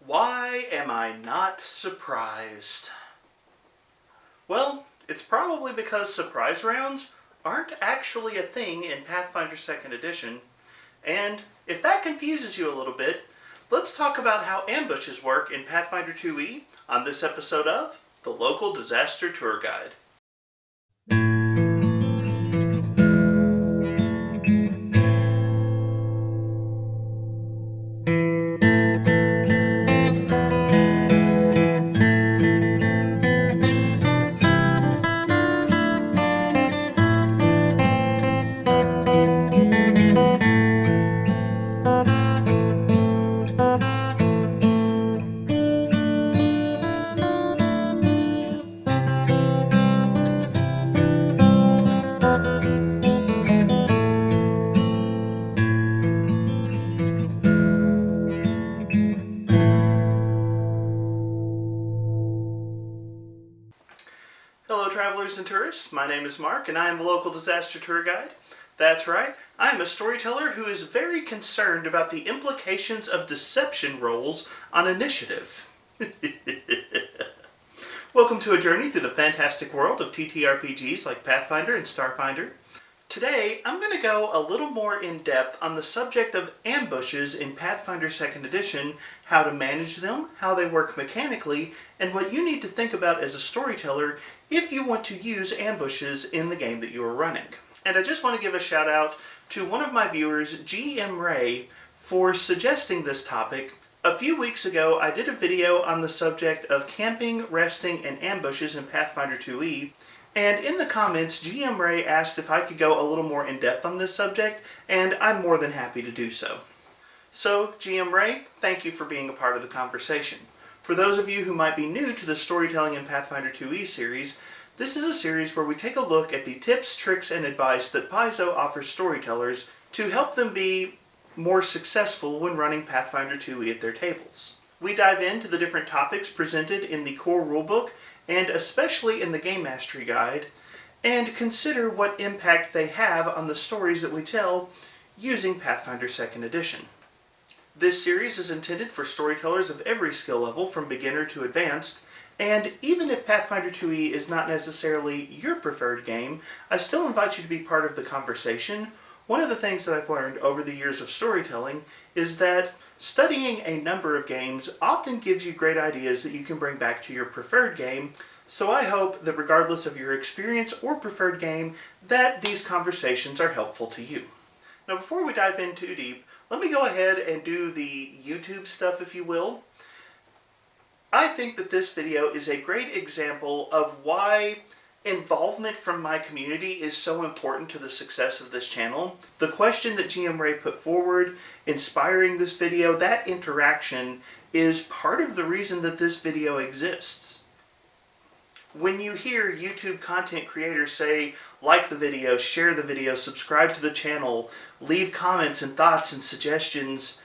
Why am I not surprised? Well, it's probably because surprise rounds aren't actually a thing in Pathfinder 2nd Edition. And if that confuses you a little bit, let's talk about how ambushes work in Pathfinder 2e on this episode of The Local Disaster Tour Guide. Hello travelers and tourists, my name is Mark and I am the local disaster tour guide. That's right, I am a storyteller who is very concerned about the implications of deception rolls on initiative. Welcome to a journey through the fantastic world of TTRPGs like Pathfinder and Starfinder. Today, I'm going to go a little more in depth on the subject of ambushes in Pathfinder 2nd Edition, how to manage them, how they work mechanically, and what you need to think about as a storyteller if you want to use ambushes in the game that you are running. And I just want to give a shout out to one of my viewers, GM Ray, for suggesting this topic. A few weeks ago, I did a video on the subject of camping, resting, and ambushes in Pathfinder 2e, and in the comments, GM Ray asked if I could go a little more in depth on this subject, and I'm more than happy to do so. So, GM Ray, thank you for being a part of the conversation. For those of you who might be new to the Storytelling in Pathfinder 2e series, this is a series where we take a look at the tips, tricks, and advice that Paizo offers storytellers to help them be more successful when running Pathfinder 2e at their tables. We dive into the different topics presented in the core rulebook, and especially in the Game Mastery Guide, and consider what impact they have on the stories that we tell using Pathfinder 2nd Edition. This series is intended for storytellers of every skill level, from beginner to advanced, and even if Pathfinder 2e is not necessarily your preferred game, I still invite you to be part of the conversation. One of the things that I've learned over the years of storytelling is that studying a number of games often gives you great ideas that you can bring back to your preferred game, so I hope that regardless of your experience or preferred game, that these conversations are helpful to you. Now before we dive in too deep, let me go ahead and do the YouTube stuff, if you will. I think that this video is a great example of why involvement from my community is so important to the success of this channel. The question that GM Ray put forward, inspiring this video, that interaction is part of the reason that this video exists. When you hear YouTube content creators say, like the video, share the video, subscribe to the channel, leave comments and thoughts and suggestions,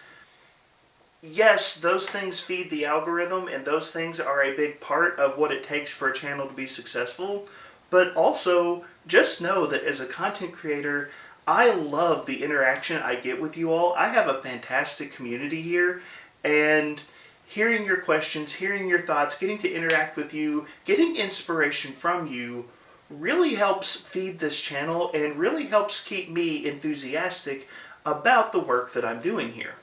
yes, those things feed the algorithm and those things are a big part of what it takes for a channel to be successful. But also, just know that as a content creator, I love the interaction I get with you all. I have a fantastic community here, and hearing your questions, hearing your thoughts, getting to interact with you, getting inspiration from you really helps feed this channel and really helps keep me enthusiastic about the work that I'm doing here.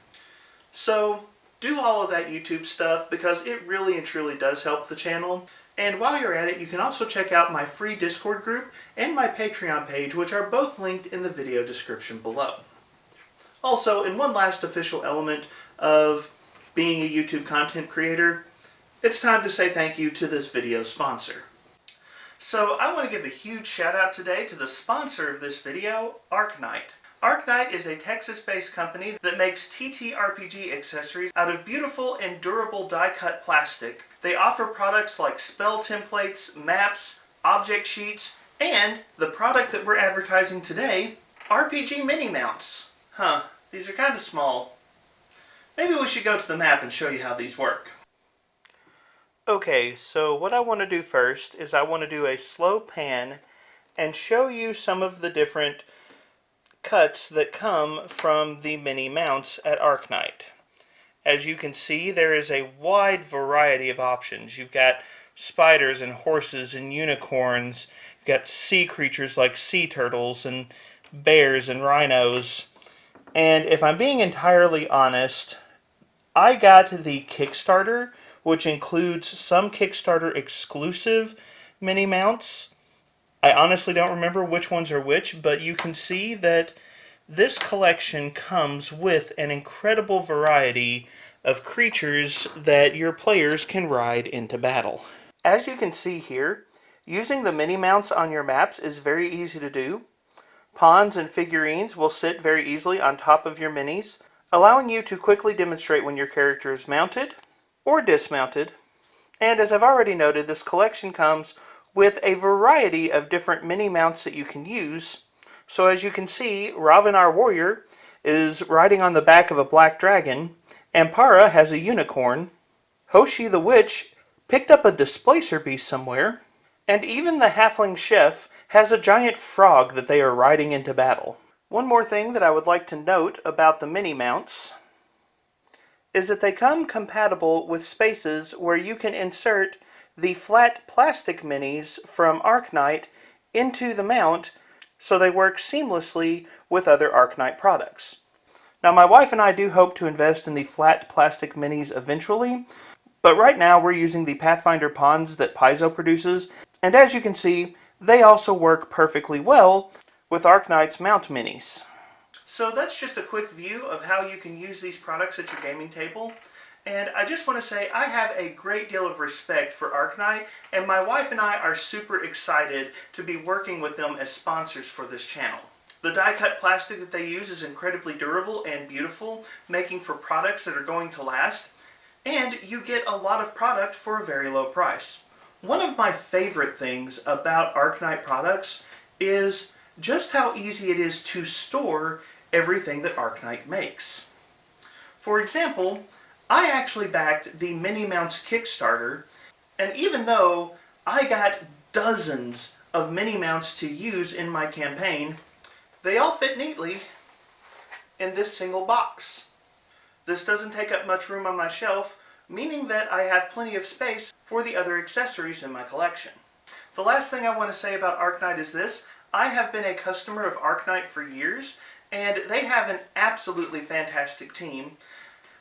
So, do all of that YouTube stuff because it really and truly does help the channel. And while you're at it, you can also check out my free Discord group and my Patreon page, which are both linked in the video description below. Also, in one last official element of being a YouTube content creator, it's time to say thank you to this video's sponsor. So I want to give a huge shout out today to the sponsor of this video, ArcKnight. ArcKnight is a Texas-based company that makes TTRPG accessories out of beautiful and durable die-cut plastic. They offer products like spell templates, maps, object sheets, and the product that we're advertising today, RPG mini mounts. These are kind of small. Maybe we should go to the map and show you how these work. Okay, so what I want to do first is I want to do a slow pan and show you some of the different cuts that come from the mini mounts at ArcKnight. As you can see, there is a wide variety of options. You've got spiders and horses and unicorns. You've got sea creatures like sea turtles and bears and rhinos. And if I'm being entirely honest, I got the Kickstarter, which includes some Kickstarter exclusive mini mounts. I honestly don't remember which ones are which, but you can see that this collection comes with an incredible variety of creatures that your players can ride into battle. As you can see here, using the mini mounts on your maps is very easy to do. Pawns and figurines will sit very easily on top of your minis, allowing you to quickly demonstrate when your character is mounted or dismounted. And as I've already noted, this collection comes with a variety of different mini mounts that you can use. So as you can see, Ravin, our warrior, is riding on the back of a black dragon. Ampara has a unicorn. Hoshi the witch picked up a displacer beast somewhere. And even the halfling chef has a giant frog that they are riding into battle. One more thing that I would like to note about the mini mounts is that they come compatible with spaces where you can insert the flat plastic minis from ArcKnight into the mount so they work seamlessly with other ArcKnight products. Now, my wife and I do hope to invest in the flat plastic minis eventually, but right now we're using the Pathfinder pawns that Paizo produces, and as you can see, they also work perfectly well with ArcKnight's mount minis. So that's just a quick view of how you can use these products at your gaming table. And I just want to say I have a great deal of respect for ArcKnight, and my wife and I are super excited to be working with them as sponsors for this channel. The die-cut plastic that they use is incredibly durable and beautiful, making for products that are going to last, and you get a lot of product for a very low price. One of my favorite things about ArcKnight products is just how easy it is to store everything that ArcKnight makes. For example, I actually backed the Mini Mounts Kickstarter, and even though I got dozens of mini mounts to use in my campaign, they all fit neatly in this single box. This doesn't take up much room on my shelf, meaning that I have plenty of space for the other accessories in my collection. The last thing I want to say about ArcKnight is this. I have been a customer of ArcKnight for years, and they have an absolutely fantastic team.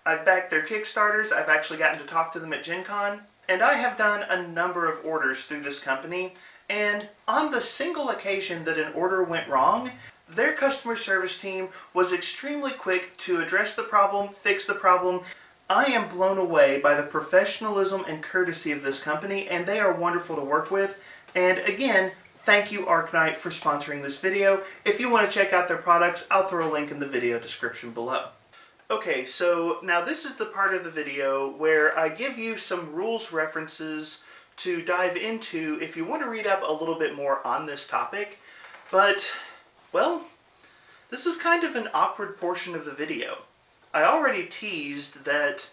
I've backed their Kickstarters, I've actually gotten to talk to them at Gen Con, and I have done a number of orders through this company, and on the single occasion that an order went wrong, their customer service team was extremely quick to address the problem, fix the problem. I am blown away by the professionalism and courtesy of this company, and they are wonderful to work with. And again, thank you ArcKnight for sponsoring this video. If you want to check out their products, I'll throw a link in the video description below. Okay, so now this is the part of the video where I give you some rules references to dive into if you want to read up a little bit more on this topic. But, well, this is kind of an awkward portion of the video. I already teased that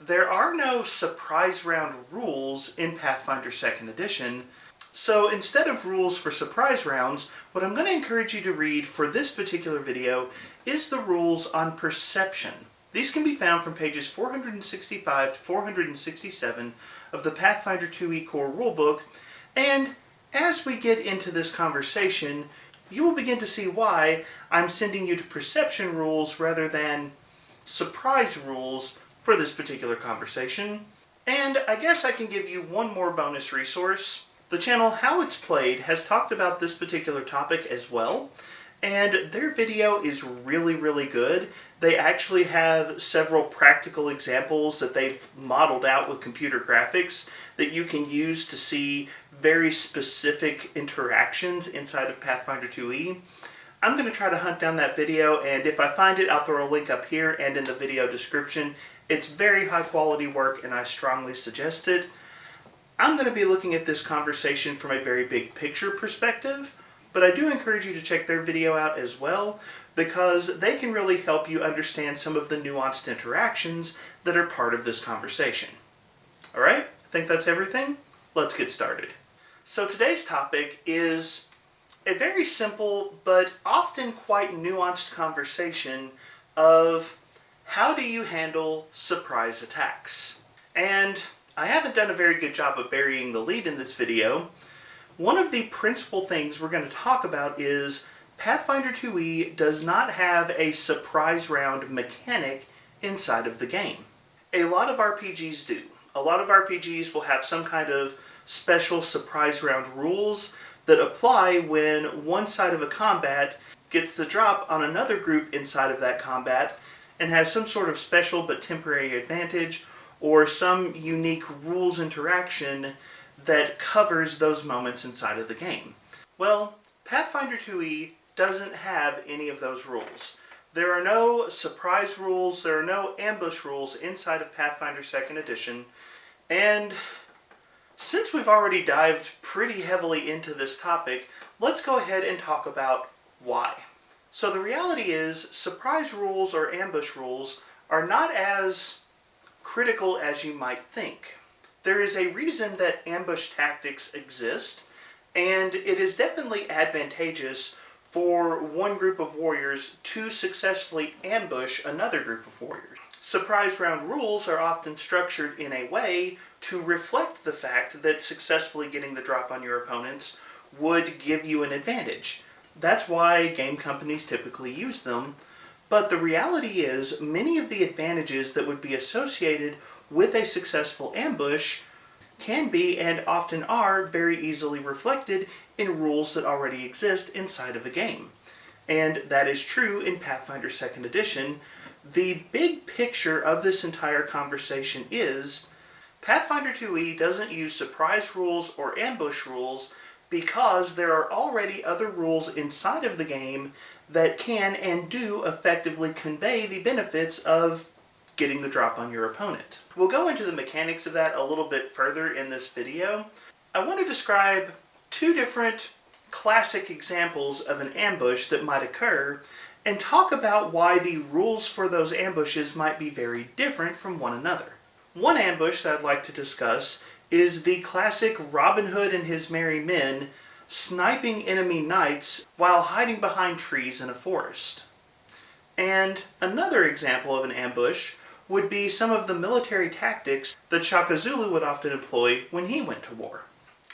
there are no surprise round rules in Pathfinder 2nd Edition, so instead of rules for surprise rounds, what I'm going to encourage you to read for this particular video is the rules on perception. These can be found from pages 465 to 467 of the Pathfinder 2e Core Rulebook, and as we get into this conversation, you will begin to see why I'm sending you to perception rules rather than surprise rules for this particular conversation. And I guess I can give you one more bonus resource. The channel How It's Played has talked about this particular topic as well, and their video is really, really good. They actually have several practical examples that they've modeled out with computer graphics that you can use to see very specific interactions inside of Pathfinder 2e. I'm going to try to hunt down that video, and if I find it, I'll throw a link up here and in the video description. It's very high quality work, and I strongly suggest it. I'm going to be looking at this conversation from a very big picture perspective, but I do encourage you to check their video out as well, because they can really help you understand some of the nuanced interactions that are part of this conversation. Alright, I think that's everything. Let's get started. So today's topic is a very simple but often quite nuanced conversation of How do you handle surprise attacks? And I haven't done a very good job of burying the lead in this video. One of the principal things we're going to talk about is Pathfinder 2e does not have a surprise round mechanic inside of the game. A lot of RPGs do. A lot of RPGs will have some kind of special surprise round rules that apply when one side of a combat gets the drop on another group inside of that combat and has some sort of special but temporary advantage or some unique rules interaction that covers those moments inside of the game. Well, Pathfinder 2e doesn't have any of those rules. There are no surprise rules, there are no ambush rules inside of Pathfinder 2nd Edition, and since we've already dived pretty heavily into this topic, let's go ahead and talk about why. So the reality is, surprise rules or ambush rules are not as critical as you might think. There is a reason that ambush tactics exist, and it is definitely advantageous for one group of warriors to successfully ambush another group of warriors. Surprise round rules are often structured in a way to reflect the fact that successfully getting the drop on your opponents would give you an advantage. That's why game companies typically use them, but the reality is many of the advantages that would be associated with a successful ambush can be and often are very easily reflected in rules that already exist inside of a game. And that is true in Pathfinder 2nd Edition. The big picture of this entire conversation is Pathfinder 2e doesn't use surprise rules or ambush rules because there are already other rules inside of the game that can and do effectively convey the benefits of getting the drop on your opponent. We'll go into the mechanics of that a little bit further in this video. I want to describe two different classic examples of an ambush that might occur and talk about why the rules for those ambushes might be very different from one another. One ambush that I'd like to discuss is the classic Robin Hood and his merry men sniping enemy knights while hiding behind trees in a forest. And another example of an ambush would be some of the military tactics that Shaka Zulu would often employ when he went to war.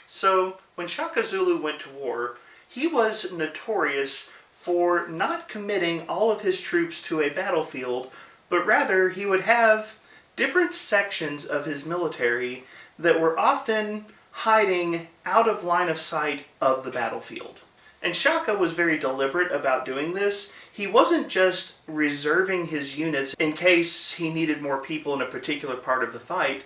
So, when Shaka Zulu went to war, he was notorious for not committing all of his troops to a battlefield, but rather he would have different sections of his military that were often hiding out of line of sight of the battlefield. And Shaka was very deliberate about doing this. He wasn't just reserving his units in case he needed more people in a particular part of the fight,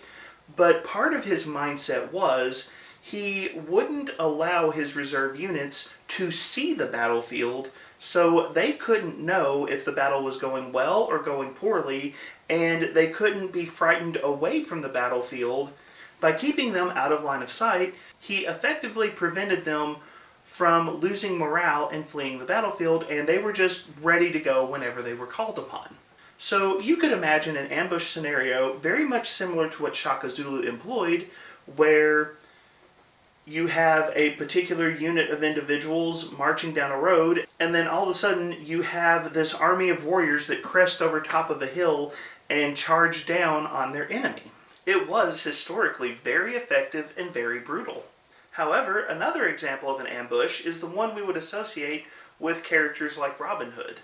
but part of his mindset was he wouldn't allow his reserve units to see the battlefield, so they couldn't know if the battle was going well or going poorly, and they couldn't be frightened away from the battlefield. By keeping them out of line of sight, he effectively prevented them from losing morale and fleeing the battlefield, and they were just ready to go whenever they were called upon. So you could imagine an ambush scenario very much similar to what Shaka Zulu employed, where you have a particular unit of individuals marching down a road, and then all of a sudden you have this army of warriors that crest over top of a hill and charge down on their enemy. It was historically very effective and very brutal. However, another example of an ambush is the one we would associate with characters like Robin Hood.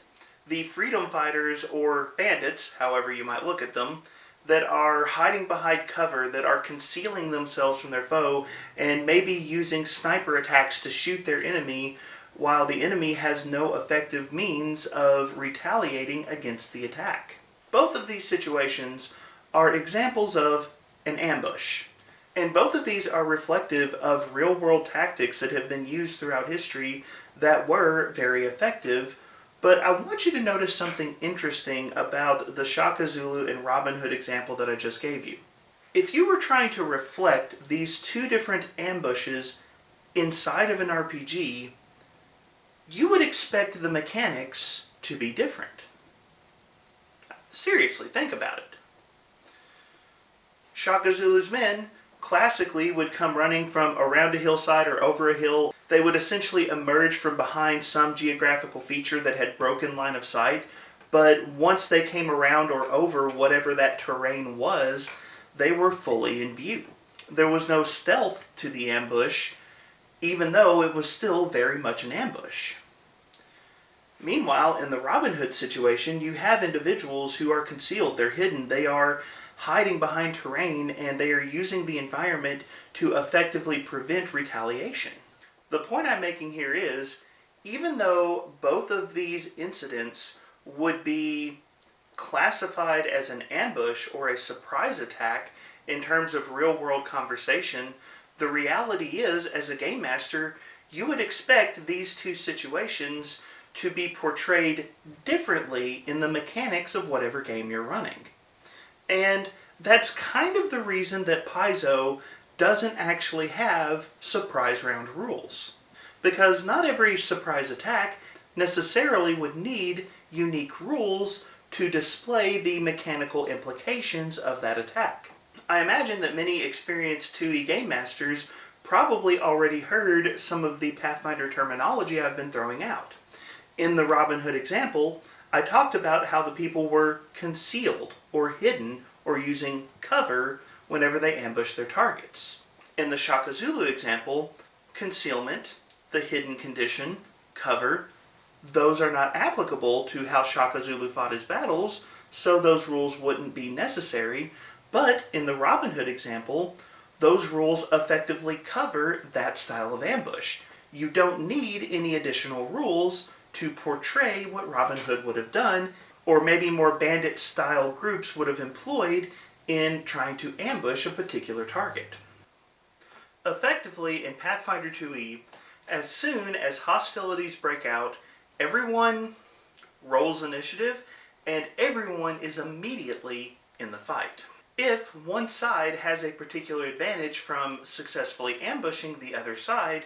The freedom fighters, or bandits, however you might look at them, that are hiding behind cover, that are concealing themselves from their foe, and maybe using sniper attacks to shoot their enemy, while the enemy has no effective means of retaliating against the attack. Both of these situations are examples of an ambush. And both of these are reflective of real-world tactics that have been used throughout history that were very effective. But I want you to notice something interesting about the Shaka Zulu and Robin Hood example that I just gave you. If you were trying to reflect these two different ambushes inside of an RPG, you would expect the mechanics to be different. Seriously, think about it. Shaka Zulu's men classically would come running from around a hillside or over a hill. They would essentially emerge from behind some geographical feature that had broken line of sight, but once they came around or over whatever that terrain was, they were fully in view. There was no stealth to the ambush, even though it was still very much an ambush. Meanwhile, in the Robin Hood situation, you have individuals who are concealed, they're hidden, they are hiding behind terrain, and they are using the environment to effectively prevent retaliation. The point I'm making here is, even though both of these incidents would be classified as an ambush or a surprise attack in terms of real-world conversation, the reality is, as a game master, you would expect these two situations to be portrayed differently in the mechanics of whatever game you're running. And that's kind of the reason that Paizo doesn't actually have surprise round rules. Because not every surprise attack necessarily would need unique rules to display the mechanical implications of that attack. I imagine that many experienced 2e game masters probably already heard some of the Pathfinder terminology I've been throwing out. In the Robin Hood example, I talked about how the people were concealed or hidden or using cover whenever they ambushed their targets. In the Shaka Zulu example, concealment, the hidden condition, cover, those are not applicable to how Shaka Zulu fought his battles, so those rules wouldn't be necessary. But in the Robin Hood example, those rules effectively cover that style of ambush. You don't need any additional rules to portray what Robin Hood would have done, or maybe more bandit-style groups would have employed in trying to ambush a particular target. Effectively, in Pathfinder 2e, as soon as hostilities break out, everyone rolls initiative, and everyone is immediately in the fight. If one side has a particular advantage from successfully ambushing the other side,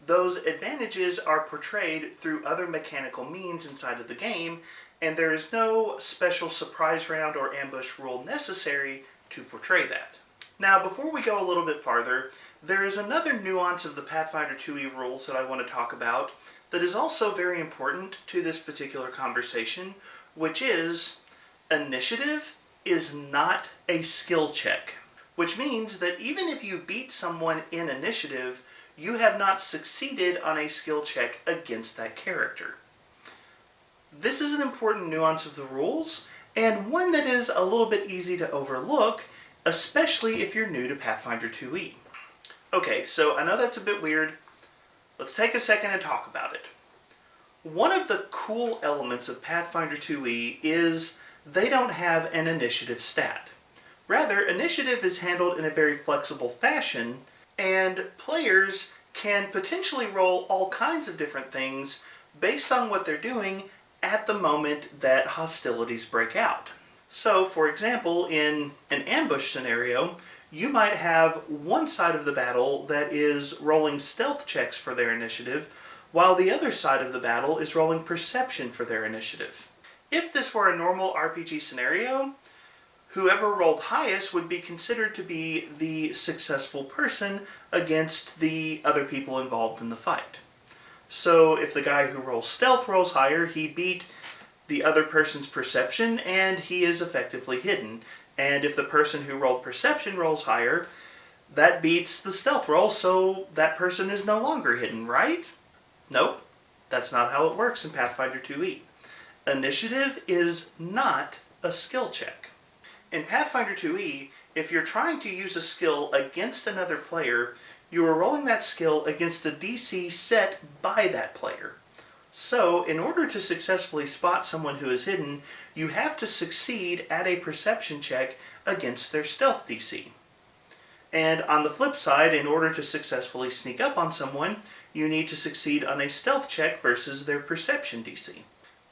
those advantages are portrayed through other mechanical means inside of the game, and there is no special surprise round or ambush rule necessary to portray that. Now, before we go a little bit farther, there is another nuance of the Pathfinder 2e rules that I want to talk about that is also very important to this particular conversation, which is initiative is not a skill check, which means that even if you beat someone in initiative, you have not succeeded on a skill check against that character. This is an important nuance of the rules, and one that is a little bit easy to overlook, especially if you're new to Pathfinder 2e. Okay, so I know that's a bit weird. Let's take a second and talk about it. One of the cool elements of Pathfinder 2e is they don't have an initiative stat. Rather, initiative is handled in a very flexible fashion, and players can potentially roll all kinds of different things based on what they're doing at the moment that hostilities break out. So, for example, in an ambush scenario, you might have one side of the battle that is rolling stealth checks for their initiative, while the other side of the battle is rolling perception for their initiative. If this were a normal RPG scenario, whoever rolled highest would be considered to be the successful person against the other people involved in the fight. So if the guy who rolls stealth rolls higher, he beat the other person's perception and he is effectively hidden. And if the person who rolled perception rolls higher, that beats the stealth roll, so that person is no longer hidden, right? Nope, that's not how it works in Pathfinder 2e. Initiative is not a skill check. In Pathfinder 2e, if you're trying to use a skill against another player, you are rolling that skill against a DC set by that player. So, in order to successfully spot someone who is hidden, you have to succeed at a perception check against their stealth DC. And on the flip side, in order to successfully sneak up on someone, you need to succeed on a stealth check versus their perception DC.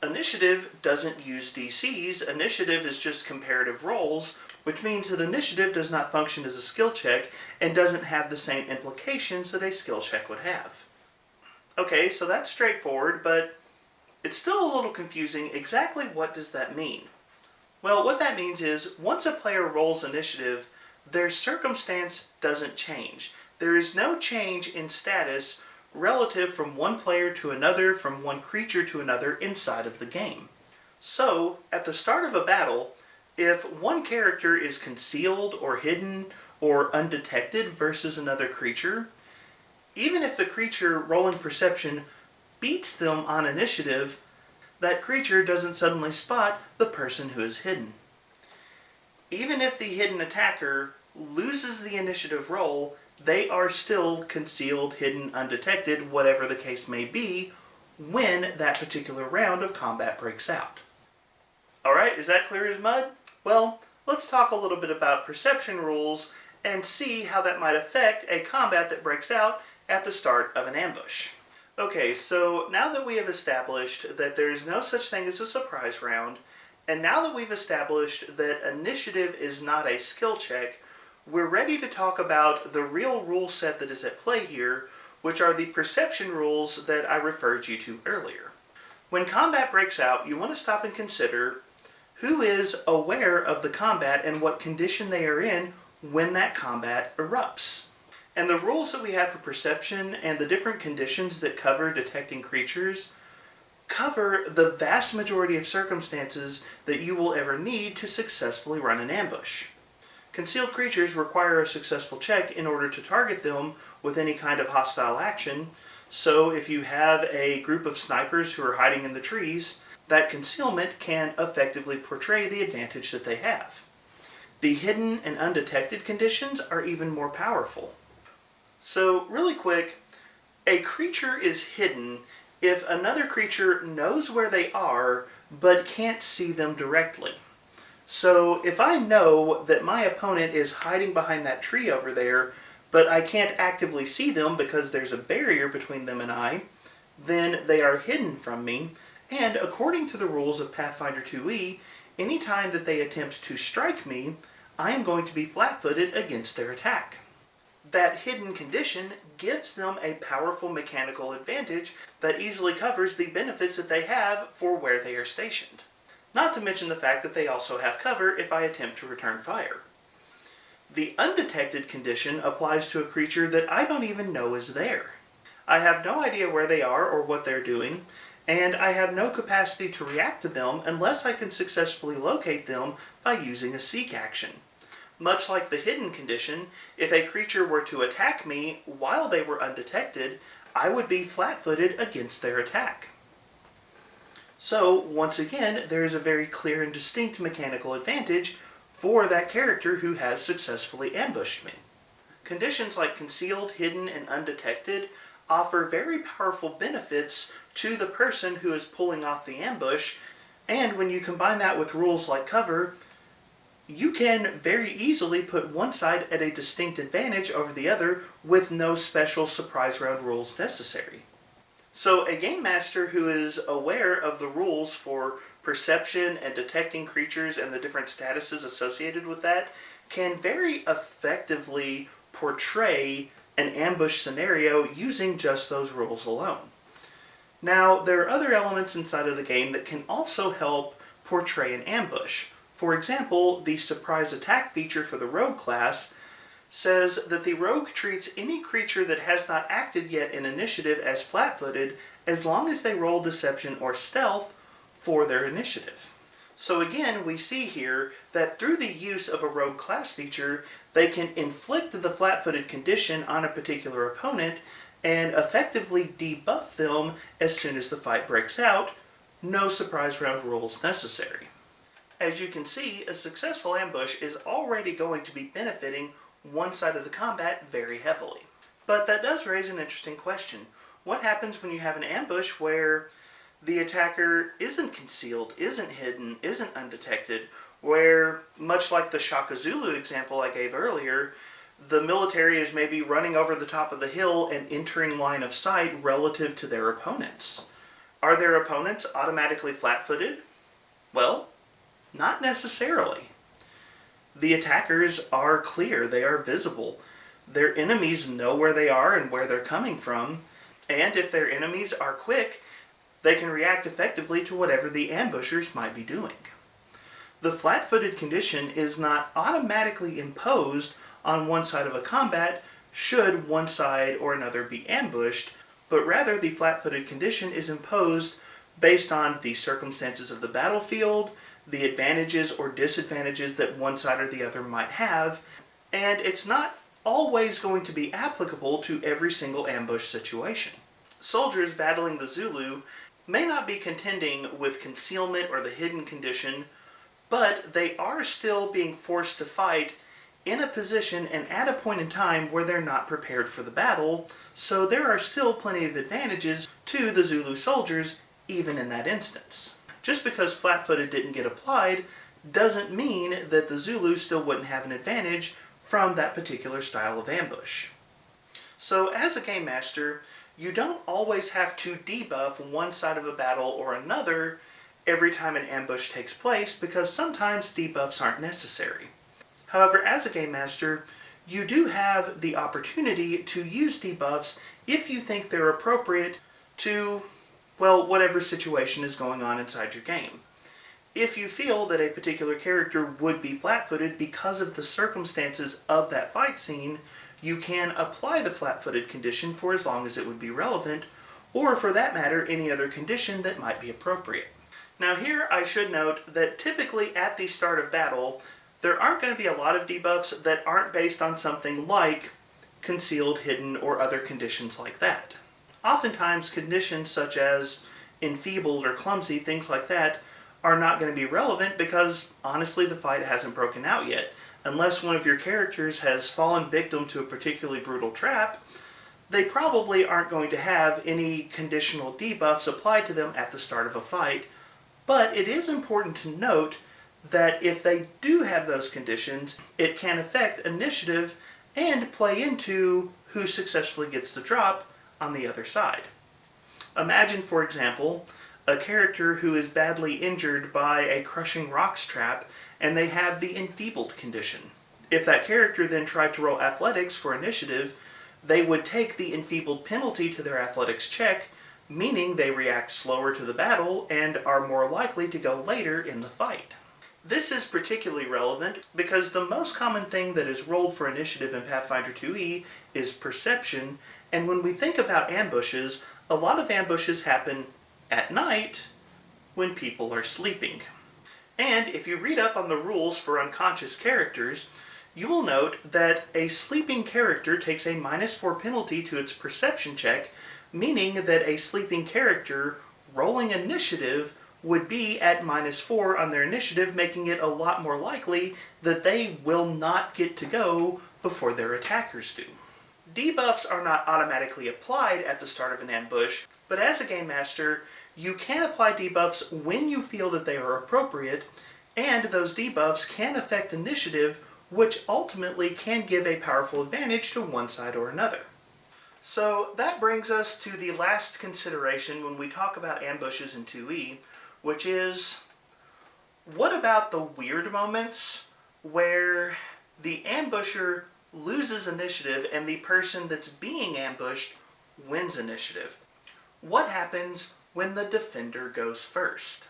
Initiative doesn't use DCs. Initiative is just comparative rolls, which means that initiative does not function as a skill check and doesn't have the same implications that a skill check would have. Okay, so that's straightforward, but it's still a little confusing. Exactly what does that mean? Well, what that means is once a player rolls initiative, their circumstance doesn't change. There is no change in status relative from one player to another, from one creature to another inside of the game. So, at the start of a battle, if one character is concealed or hidden or undetected versus another creature, even if the creature rolling perception beats them on initiative, that creature doesn't suddenly spot the person who is hidden. Even if the hidden attacker loses the initiative roll, they are still concealed, hidden, undetected, whatever the case may be, when that particular round of combat breaks out. Alright, is that clear as mud? Well, let's talk a little bit about perception rules and see how that might affect a combat that breaks out at the start of an ambush. Okay, so now that we have established that there is no such thing as a surprise round, and now that we've established that initiative is not a skill check, we're ready to talk about the real rule set that is at play here, which are the perception rules that I referred you to earlier. When combat breaks out, you want to stop and consider who is aware of the combat and what condition they are in when that combat erupts. And the rules that we have for perception and the different conditions that cover detecting creatures cover the vast majority of circumstances that you will ever need to successfully run an ambush. Concealed creatures require a successful check in order to target them with any kind of hostile action, so if you have a group of snipers who are hiding in the trees, that concealment can effectively portray the advantage that they have. The hidden and undetected conditions are even more powerful. So, really quick, a creature is hidden if another creature knows where they are, but can't see them directly. So, if I know that my opponent is hiding behind that tree over there, but I can't actively see them because there's a barrier between them and I, then they are hidden from me, and according to the rules of Pathfinder 2e, anytime that they attempt to strike me, I am going to be flat-footed against their attack. That hidden condition gives them a powerful mechanical advantage that easily covers the benefits that they have for where they are stationed. Not to mention the fact that they also have cover if I attempt to return fire. The undetected condition applies to a creature that I don't even know is there. I have no idea where they are or what they're doing, and I have no capacity to react to them unless I can successfully locate them by using a seek action. Much like the hidden condition, if a creature were to attack me while they were undetected, I would be flat-footed against their attack. So, once again, there is a very clear and distinct mechanical advantage for that character who has successfully ambushed me. Conditions like concealed, hidden, and undetected offer very powerful benefits to the person who is pulling off the ambush, and when you combine that with rules like cover, you can very easily put one side at a distinct advantage over the other with no special surprise round rules necessary. So a game master who is aware of the rules for perception and detecting creatures and the different statuses associated with that can very effectively portray an ambush scenario using just those rules alone. Now, there are other elements inside of the game that can also help portray an ambush. For example, the surprise attack feature for the rogue class says that the rogue treats any creature that has not acted yet in initiative as flat-footed as long as they roll deception or stealth for their initiative. So again, we see here that through the use of a rogue class feature, they can inflict the flat-footed condition on a particular opponent and effectively debuff them as soon as the fight breaks out. No surprise round rules necessary. As you can see, a successful ambush is already going to be benefiting one side of the combat very heavily. But that does raise an interesting question. What happens when you have an ambush where the attacker isn't concealed, isn't hidden, isn't undetected, where, much like the Shaka Zulu example I gave earlier, the military is maybe running over the top of the hill and entering line of sight relative to their opponents? Are their opponents automatically flat-footed? Well, not necessarily. The attackers are clear, they are visible. Their enemies know where they are and where they're coming from, and if their enemies are quick, they can react effectively to whatever the ambushers might be doing. The flat-footed condition is not automatically imposed on one side of a combat should one side or another be ambushed, but rather the flat-footed condition is imposed based on the circumstances of the battlefield, the advantages or disadvantages that one side or the other might have, and it's not always going to be applicable to every single ambush situation. Soldiers battling the Zulu may not be contending with concealment or the hidden condition, but they are still being forced to fight in a position and at a point in time where they're not prepared for the battle, so there are still plenty of advantages to the Zulu soldiers even in that instance. Just because flat-footed didn't get applied doesn't mean that the Zulu still wouldn't have an advantage from that particular style of ambush. So as a game master, you don't always have to debuff one side of a battle or another every time an ambush takes place, because sometimes debuffs aren't necessary. However, as a game master, you do have the opportunity to use debuffs if you think they're appropriate to, well, whatever situation is going on inside your game. If you feel that a particular character would be flat-footed because of the circumstances of that fight scene, you can apply the flat-footed condition for as long as it would be relevant, or for that matter, any other condition that might be appropriate. Now here I should note that typically at the start of battle, there aren't going to be a lot of debuffs that aren't based on something like concealed, hidden, or other conditions like that. Oftentimes conditions such as enfeebled or clumsy, things like that, are not going to be relevant because honestly the fight hasn't broken out yet. Unless one of your characters has fallen victim to a particularly brutal trap, they probably aren't going to have any conditional debuffs applied to them at the start of a fight. But it is important to note that if they do have those conditions, it can affect initiative and play into who successfully gets the drop on the other side. Imagine, for example, a character who is badly injured by a crushing rocks trap and they have the enfeebled condition. If that character then tried to roll athletics for initiative, they would take the enfeebled penalty to their athletics check, meaning they react slower to the battle and are more likely to go later in the fight. This is particularly relevant because the most common thing that is rolled for initiative in Pathfinder 2e is perception, and when we think about ambushes, a lot of ambushes happen at night when people are sleeping. And if you read up on the rules for unconscious characters, you will note that a sleeping character takes a -4 penalty to its perception check, meaning that a sleeping character rolling initiative would be at -4 on their initiative, making it a lot more likely that they will not get to go before their attackers do. Debuffs are not automatically applied at the start of an ambush, but as a game master, you can apply debuffs when you feel that they are appropriate, and those debuffs can affect initiative, which ultimately can give a powerful advantage to one side or another. So that brings us to the last consideration when we talk about ambushes in 2e, which is, what about the weird moments where the ambusher loses initiative and the person that's being ambushed wins initiative? What happens when the defender goes first?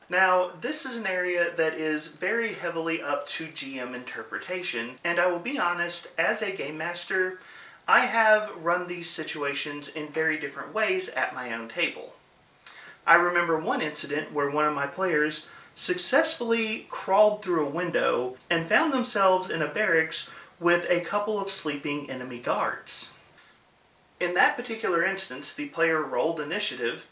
Now, this is an area that is very heavily up to GM interpretation, and I will be honest, as a game master, I have run these situations in very different ways at my own table. I remember one incident where one of my players successfully crawled through a window and found themselves in a barracks with a couple of sleeping enemy guards. In that particular instance, the player rolled initiative,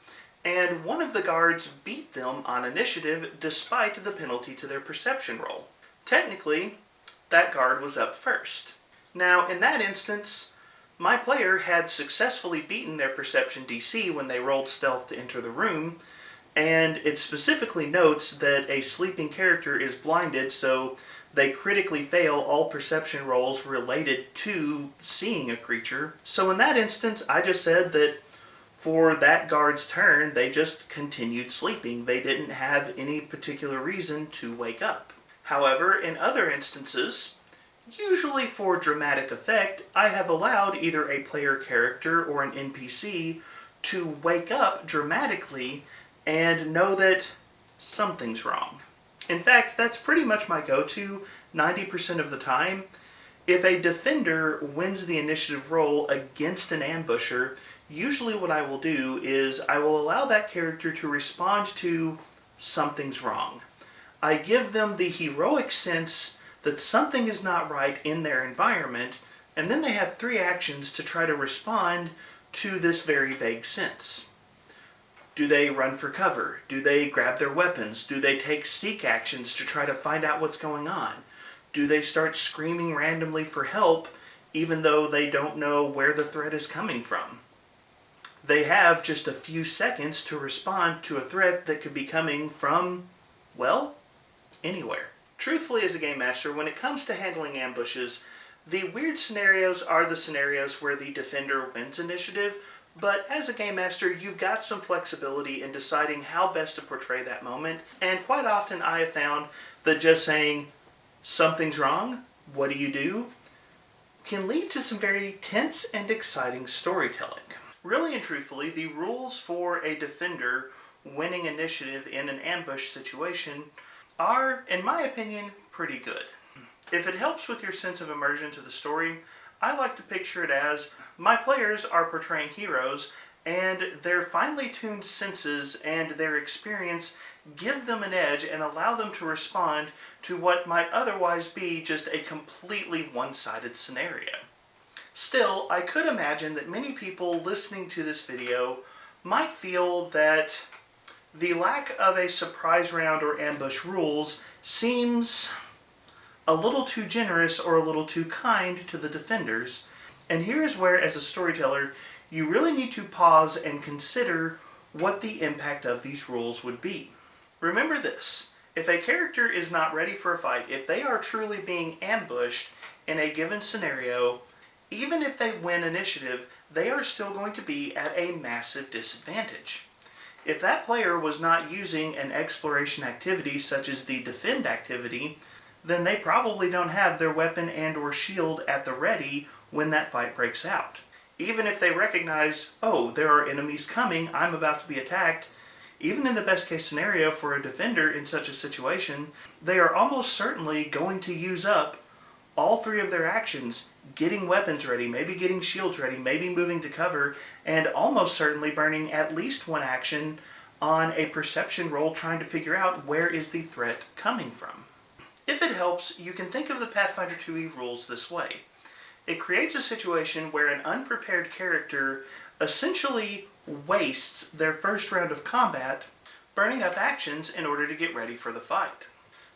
and one of the guards beat them on initiative despite the penalty to their perception roll. Technically, that guard was up first. Now, in that instance, my player had successfully beaten their perception DC when they rolled stealth to enter the room, and it specifically notes that a sleeping character is blinded, so they critically fail all perception rolls related to seeing a creature. So in that instance, I just said that for that guard's turn, they just continued sleeping. They didn't have any particular reason to wake up. However, in other instances, usually for dramatic effect, I have allowed either a player character or an NPC to wake up dramatically and know that something's wrong. In fact, that's pretty much my go-to 90% of the time. If a defender wins the initiative roll against an ambusher, usually what I will do is I will allow that character to respond to something's wrong. I give them the heroic sense that something is not right in their environment, and then they have 3 actions to try to respond to this very vague sense. Do they run for cover? Do they grab their weapons? Do they take seek actions to try to find out what's going on? Do they start screaming randomly for help even though they don't know where the threat is coming from? They have just a few seconds to respond to a threat that could be coming from, well, anywhere. Truthfully, as a game master, when it comes to handling ambushes, the weird scenarios are the scenarios where the defender wins initiative, but as a game master, you've got some flexibility in deciding how best to portray that moment, and quite often I have found that just saying, something's wrong, what do you do, can lead to some very tense and exciting storytelling. Really and truthfully, the rules for a defender winning initiative in an ambush situation are, in my opinion, pretty good. If it helps with your sense of immersion to the story, I like to picture it as my players are portraying heroes, and their finely tuned senses and their experience give them an edge and allow them to respond to what might otherwise be just a completely one-sided scenario. Still, I could imagine that many people listening to this video might feel that the lack of a surprise round or ambush rules seems a little too generous or a little too kind to the defenders, and here is where, as a storyteller, you really need to pause and consider what the impact of these rules would be. Remember this, if a character is not ready for a fight, if they are truly being ambushed in a given scenario, even if they win initiative, they are still going to be at a massive disadvantage. If that player was not using an exploration activity such as the defend activity, then they probably don't have their weapon and or shield at the ready when that fight breaks out. Even if they recognize, oh, there are enemies coming, I'm about to be attacked, even in the best case scenario for a defender in such a situation, they are almost certainly going to use up all 3 of their actions, getting weapons ready, maybe getting shields ready, maybe moving to cover, and almost certainly burning at least 1 action on a perception roll trying to figure out where is the threat coming from. If it helps, you can think of the Pathfinder 2e rules this way. It creates a situation where an unprepared character essentially wastes their first round of combat burning up actions in order to get ready for the fight.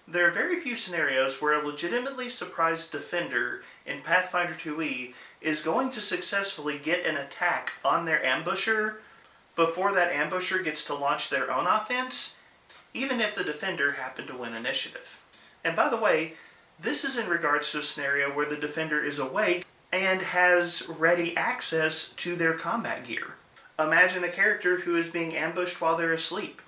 There are very few scenarios where a legitimately surprised defender in Pathfinder 2e is going to successfully get an attack on their ambusher before that ambusher gets to launch their own offense, even if the defender happened to win initiative. And by the way, this is in regards to a scenario where the defender is awake and has ready access to their combat gear. Imagine a character who is being ambushed while they're asleep.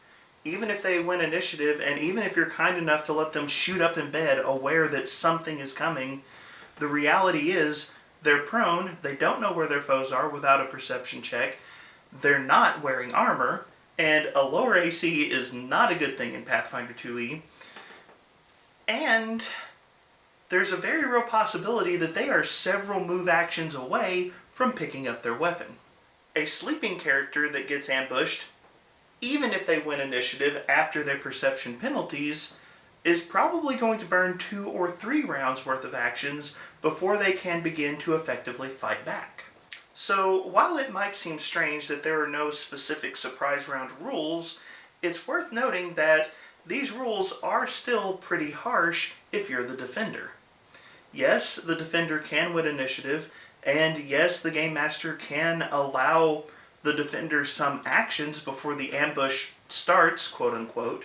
Even if they win initiative, and even if you're kind enough to let them shoot up in bed aware that something is coming, the reality is they're prone, they don't know where their foes are without a perception check, they're not wearing armor, and a lower AC is not a good thing in Pathfinder 2e, and there's a very real possibility that they are several move actions away from picking up their weapon. A sleeping character that gets ambushed, even if they win initiative after their perception penalties, is probably going to burn 2 or 3 rounds worth of actions before they can begin to effectively fight back. So while it might seem strange that there are no specific surprise round rules, it's worth noting that these rules are still pretty harsh if you're the defender. Yes, the defender can win initiative, and yes, the game master can allow the defender some actions before the ambush starts, quote unquote,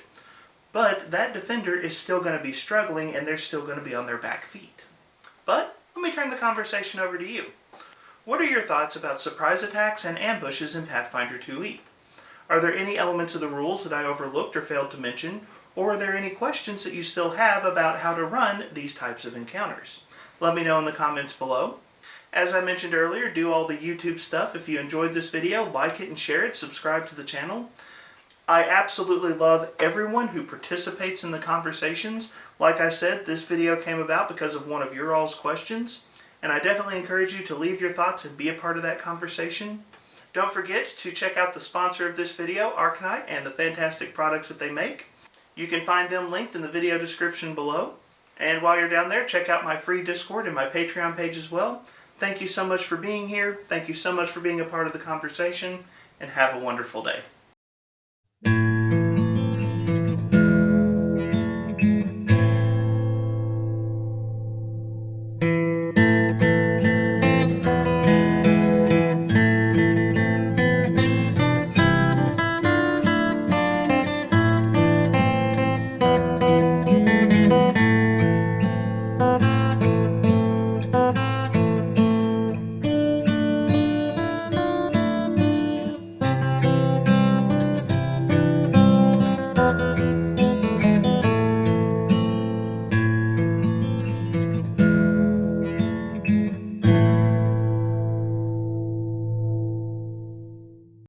but that defender is still going to be struggling and they're still going to be on their back feet. But let me turn the conversation over to you. What are your thoughts about surprise attacks and ambushes in Pathfinder 2e? Are there any elements of the rules that I overlooked or failed to mention, or are there any questions that you still have about how to run these types of encounters? Let me know in the comments below. As I mentioned earlier, do all the YouTube stuff. If you enjoyed this video, like it and share it, subscribe to the channel. I absolutely love everyone who participates in the conversations. Like I said, this video came about because of one of your all's questions. and I definitely encourage you to leave your thoughts and be a part of that conversation. Don't forget to check out the sponsor of this video, ArcKnight, and the fantastic products that they make. You can find them linked in the video description below. And while you're down there, check out my free Discord and my Patreon page as well. Thank you so much for being here. Thank you so much for being a part of the conversation, and have a wonderful day.